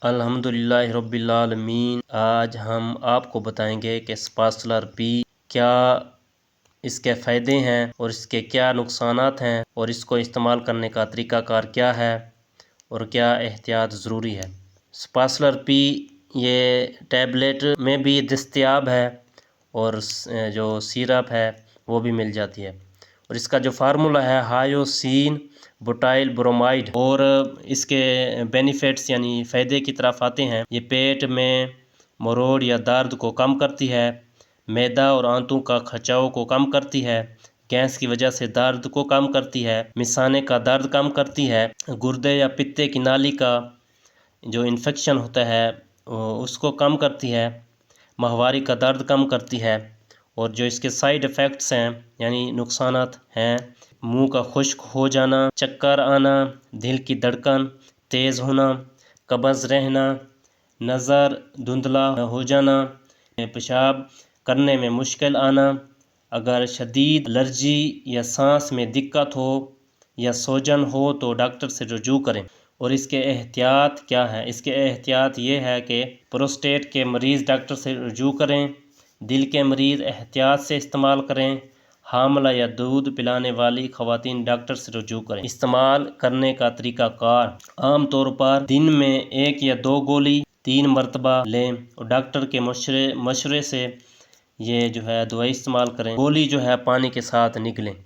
الحمدللہ رب العالمین۔ آج ہم آپ کو بتائیں گے کہ سپاسلر پی کیا اس کے فائدے ہیں اور اس کے کیا نقصانات ہیں اور اس کو استعمال کرنے کا طریقہ کار کیا ہے اور کیا احتیاط ضروری ہے۔ سپاسلر پی یہ ٹیبلیٹ میں بھی دستیاب ہے اور جو سیرپ ہے وہ بھی مل جاتی ہے، اور اس کا جو فارمولہ ہے ہائیوسین بوٹائل برومائڈ، اور اس کے بینیفٹس یعنی فائدے کی طرف آتے ہیں۔ یہ پیٹ میں مروڑ یا درد کو کم کرتی ہے، معدہ اور آنتوں کا کھچاؤ کو کم کرتی ہے، گیس کی وجہ سے درد کو کم کرتی ہے، مثانے کا درد کم کرتی ہے، گردے یا پتے کی نالی کا جو انفیکشن ہوتا ہے اس کو کم کرتی ہے، ماہواری کا درد کم کرتی ہے، اور جو اس کے سائیڈ ایفیکٹس ہیں یعنی نقصانات ہیں، منہ کا خشک ہو جانا، چکر آنا، دل کی دھڑکن تیز ہونا، قبض رہنا، نظر دھندلا ہو جانا، پیشاب کرنے میں مشکل آنا، اگر شدید الرجی یا سانس میں دقت ہو یا سوجن ہو تو ڈاکٹر سے رجوع کریں۔ اور اس کے احتیاط کیا ہے؟ اس کے احتیاط یہ ہے کہ پروسٹیٹ کے مریض ڈاکٹر سے رجوع کریں، دل کے مریض احتیاط سے استعمال کریں، حاملہ یا دودھ پلانے والی خواتین ڈاکٹر سے رجوع کریں۔ استعمال کرنے کا طریقہ کار: عام طور پر دن میں 1 یا 2 گولی 3 مرتبہ لیں اور ڈاکٹر کے مشورے سے یہ جو ہے دوائی استعمال کریں۔ گولی جو ہے پانی کے ساتھ نگلیں۔